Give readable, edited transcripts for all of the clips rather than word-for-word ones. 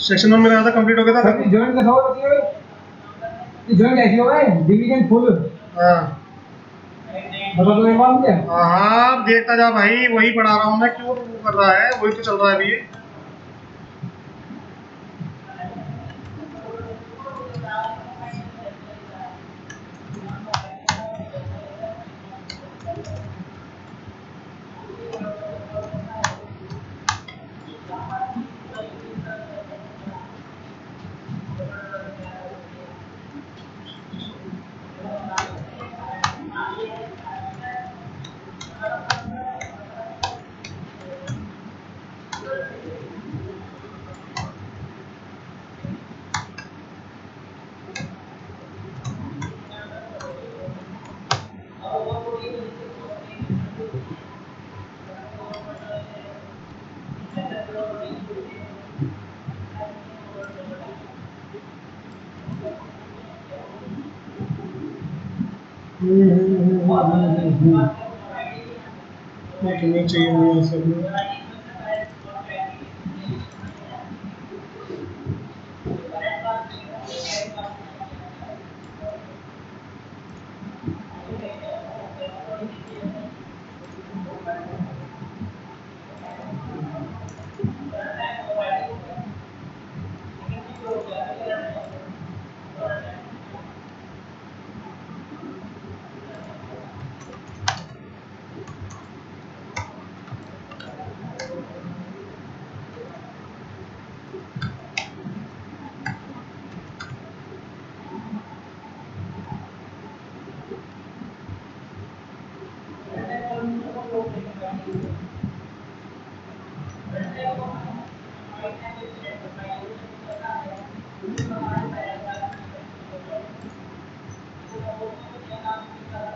Section 1 मेरा आधा complete हो गया था। सर जॉइंट का सवाल होती है भाई, जॉइंट ऐसी होगा है डिवीजन फुल। हाँ बता दो एक बार मुझे। हाँ देखता जा भाई, वही पढ़ा रहा हूँ मैं, क्यों वो कर रहा है, वही तो चल रहा है अभी। नहीं चाहिए मुझे सब में।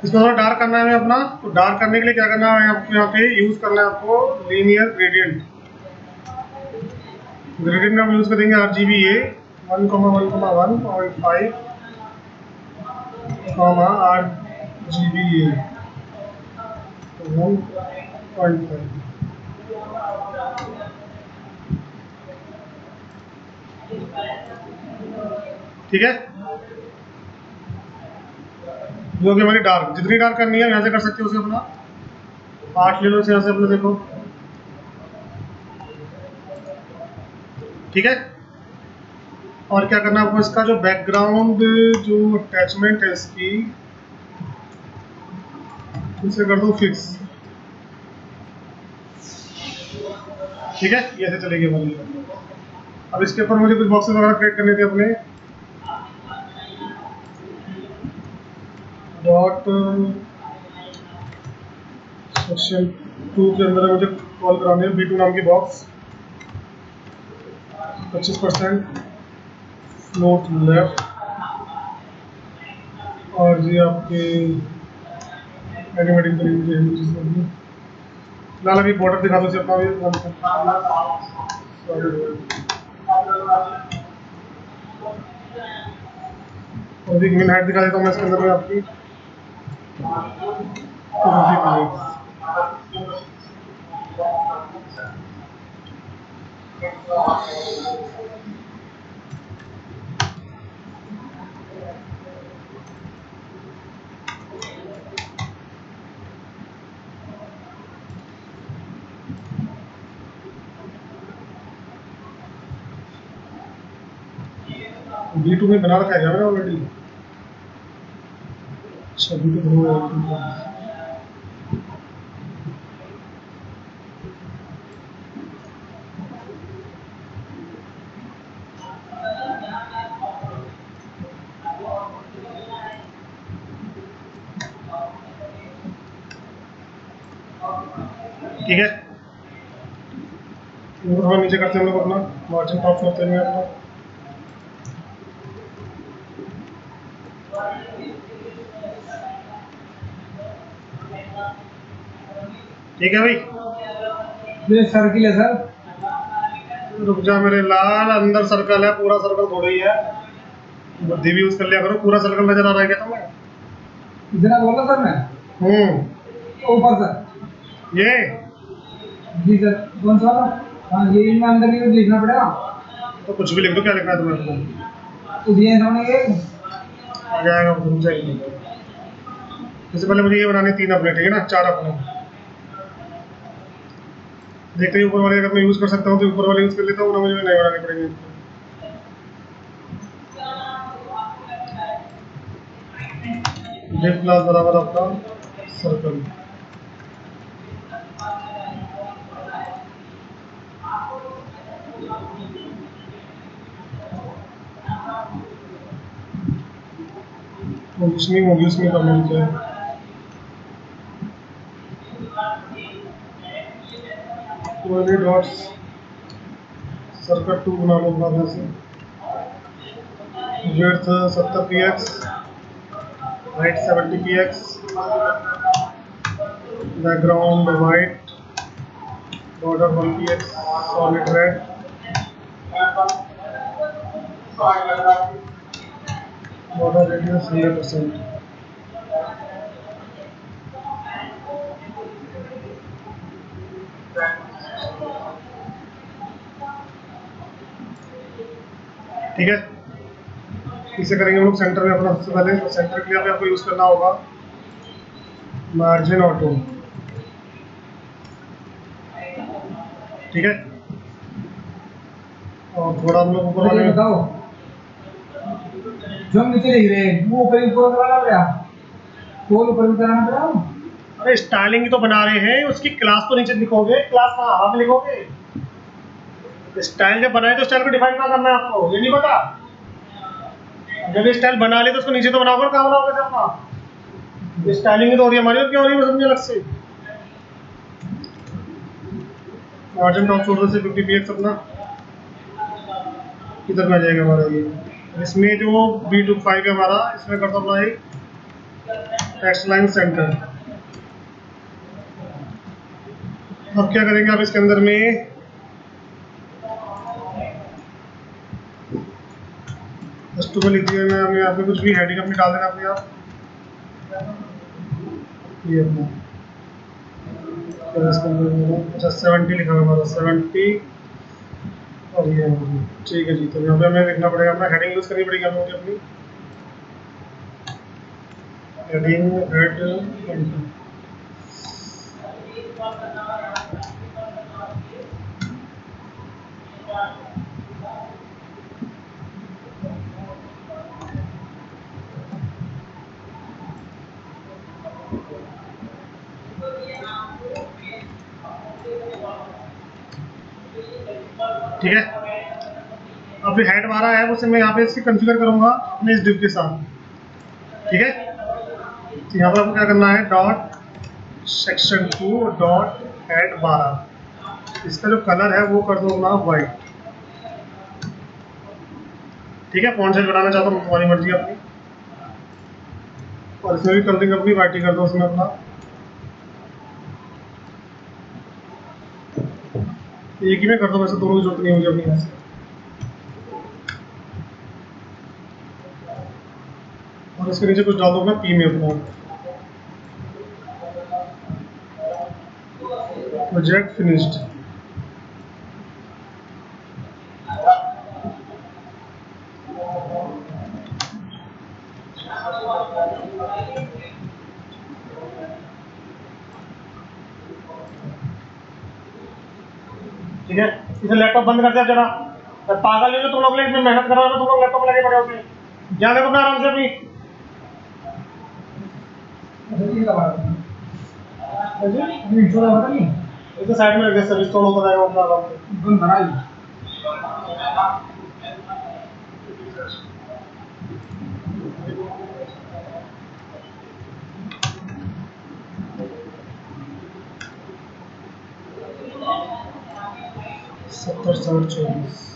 इसको थोड़ा डार्क करना है हमें अपना, तो डार्क करने के लिए क्या करना है आपको, यहाँ पे यूज करना है आपको लीनियर ग्रेडियंट। ग्रेडियंट में हम यूज करेंगे RGBA 1,1,1.5 RGBA 1.5। ठीक है, जो कि हमारी डार्क, जितनी डार्क करनी है यहाँ से कर सकते हो उसे अपना 8 ले लो यहाँ से अपने, देखो ठीक है। और क्या करना है आपको, इसका जो बैकग्राउंड जो अटैचमेंट है इसकी, इसे कर दो फिक्स। ठीक है, ये ऐसे चलेगी हमारी। अब इसके ऊपर मुझे कुछ बॉक्सेस वगैरह क्रिएट करने थे अपने। डॉट सेक्शन 2 के अंदर मुझे कॉल कराने है B2 नाम की बॉक्स, 25% फ्लोट लेफ्ट, और जी आपके एनिमेटिंग करेंगे। फिलहाल अभी बॉर्डर दिखा दो अपना भी। और एक मिनट दिखा देता हूँ मैं इसके अंदर में आपकी। B2 में बना रखा है क्या मैंने ऑलरेडी? अच्छा B2 ठीक है। थोड़ा नीचे करते हैं हम लोग अपना मार्जिन टॉप करते हैं अपना। ठीक है भाई, ये सर्किल है सर। रुक जा मेरे लाल, अंदर सर्कल है, पूरा सर्कल थोड़ा ही है, बुद्धि भी यूज कर लिया करो। पूरा सर्कल नजर आ रहा है क्या तुम्हें? इतना बोला सर मैं। ऊपर सर। ये जी सर, कौन सा वाला? हाँ ये इनमें अंदर ही लिखना पड़ेगा। तो कुछ भी लिख दो, क्या लिखना है तुम्हें को? तो दिए इन्होंने ये आ जाएगा, वो तुम चाहिए। इससे पहले मुझे ये बनाने 3 अपने, ठीक है ना, 4 अपने। देखते ही ऊपर वाले अगर मैं यूज़ कर सकता हूँ तो ऊपर वाले यूज़ कर लेता हूँ ना, मुझे नहीं बनाने पड़ेंगे। डिफ क्लास बराबर आपका सर्कल। पोजिशनिंग होगी उसमें कमेंट क्या है? वाले डॉट्स सर्कल 2 बना लो अपना से। Width 70 px, height 70 px, background white, border 1 px, solid red, border radius 100%। ठीक है, इसे करेंगे हम लोग सेंटर में अपना। सबसे पहले तो सेंटर के लिए हमें आपको यूज़ करना होगा मार्जिन ऑटो, ठीक है। और थोड़ा हम लोग ऊपर मुझे वाले, बताओ जो हम नीचे लिख रहे हैं वो ऊपर कराना पड़ा, वो ऊपर कराना पड़ा। अरे स्टाइलिंग तो बना रहे हैं, उसकी क्लास तो नीचे लिखोगे, क्लास कहाँ हवा में लिखोगे? स्टाइल जब बनाए तो स्टाइल को डिफाइन ना करना है आपको, ये नहीं पता? जब ये स्टाइल बना ले तो उसको नीचे तो बनाओगे, कहाँ बनाओगे सर अपना? स्टाइलिंग तो हो रही है हमारी, और क्या हो रही है समझे अलग से। मार्जिन टॉप शोल्डर से 50 px अपना किधर में आ जाएगा हमारा ये। इसमें जो B25 है हमारा, इसमें करता अपना एक टेक्स्ट लाइन सेंटर। अब क्या करेंगे आप इसके अंदर में, कस्टम में लिख दिया मैं, हमें यहाँ पे कुछ भी हेडिंग अपनी डाल देना अपने आप। ये अपना क्या इसके अंदर मेरा, अच्छा 70 लिखा हुआ हमारा 70, और ये ठीक है जी। तो यहाँ पे हमें लिखना पड़ेगा, अपना हेडिंग यूज़ करनी पड़ेगी हमें अपनी हेडिंग हेड। ठीक है, अब जो हेड हमारा है उसे मैं यहाँ पे इसकी कॉन्फ़िगर करूँगा अपने इस डिव के साथ, ठीक है। तो यहाँ पर आपको क्या करना है, डॉट सेक्शन 2 डॉट हेड 12, इसका जो कलर है वो कर दो अपना वाइट, ठीक है। फॉन्ट साइज बढ़ाना चाहता हूँ, तुम्हारी मर्जी अपनी। और इसमें भी कलरिंग अपनी वाइट ही कर दो उसमें अपना। एक ही में कर दो, वैसे दोनों की जरूरत नहीं होगी अपनी यहाँ से। और इसके नीचे कुछ डाल दो अपना पी में अपना प्रोजेक्ट फिनिश्ड। ठीक है, इसे लैपटॉप बंद कर दिया जरा। पागल नहीं हो तुम लोग, इसमें मेहनत कर रहे हो, तुम लोग लैपटॉप लगे पड़े होते हैं। ध्यान देखो अपना आराम से अपनी। इसे साइड में रख दे, सब इंस्टॉल होता रहेगा अपना आराम से। 70/24।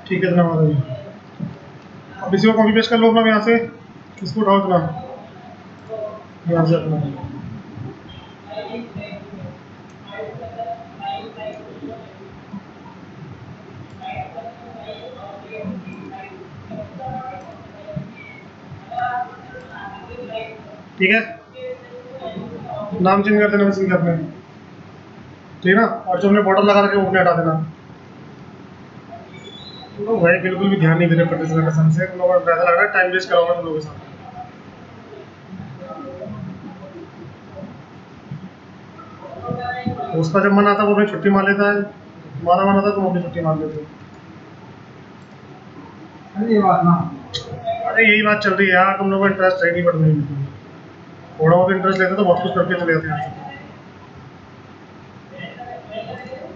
ठीक है, इतना हमारा ये। अब इसी को कॉपी पेस्ट कर लो अपना यहाँ से, इसको उठाओ इतना यहाँ से अपना। ठीक है, नाम चेंज कर देना मशीन के अपने, ठीक है ना। और जो हमने बॉर्डर लगा रखे वो अपने हटा देना। तो भाई बिल्कुल भी ध्यान नहीं दे रहे प्रोफेसर कसम से, तुम लोगों को ऐसा लग रहा है टाइम वेस्ट कराऊंगा तुम लोगों के साथ। उसका जब मन आता है वो अपनी छुट्टी मार लेता है, तुम्हारा मन आता है तुम अपनी छुट्टी मार लेते हो। अरे ये बात ना, अरे यही बात चल रही है यार, तुम लोगों को इंटरेस्ट है नहीं पढ़ने में। थोड़ा बहुत इंटरेस्ट लेते तो बहुत कुछ करके चले जाते हैं।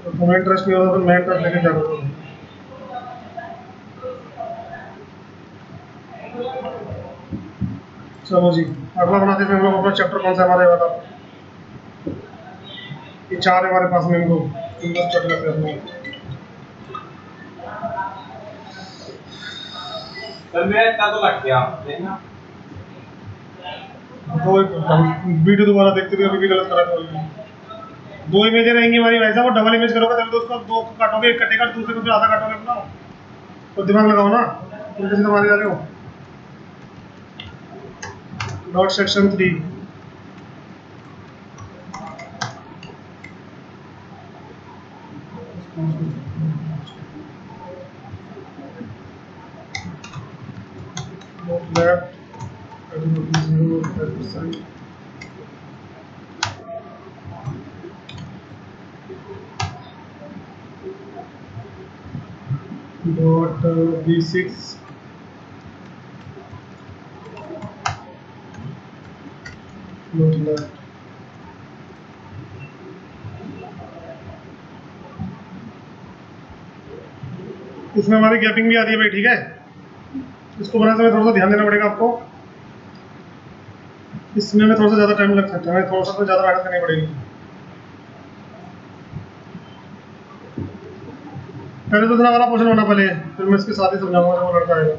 तो तुम्हें इंटरेस्ट नहीं होता तो मैं इंटरेस्ट लेके क्या करूँगा। चलो जी, अगला बनाते थे हम लोग अपना चैप्टर। कौन सा हमारे वाला? ये 4 है हमारे पास में, इनको स्टार्ट करते हैं अपने। सर मैं इतना तो लग गया देखना। दो वीडियो दोबारा देखते थे, अभी भी गलत करा था। 2 इमेजें रहेंगी हमारी, वैसा वो डबल इमेज करोगे तभी तो उसको 2 काटोगे, एक कटेगा दूसरे को फिर आधा काटोगे अपना। तो दिमाग लगाओ ना, उल्टे सीधे मारे जा रहे हो। Dot section 3 left 0%. Dot B6 dot left. इसमें हमारी गैपिंग भी आ रही है भाई, ठीक है। इसको बनाने समय थोड़ा सा ध्यान देना पड़ेगा आपको, इसमें में थोड़ा सा ज़्यादा टाइम लग सकता है, थोड़ा सा तो ज़्यादा मेहनत करनी पड़ेगी। पहले तो इतना वाला पोर्शन होना, पहले फिर मैं इसके साथ ही समझाऊंगा जब वो लड़का आएगा।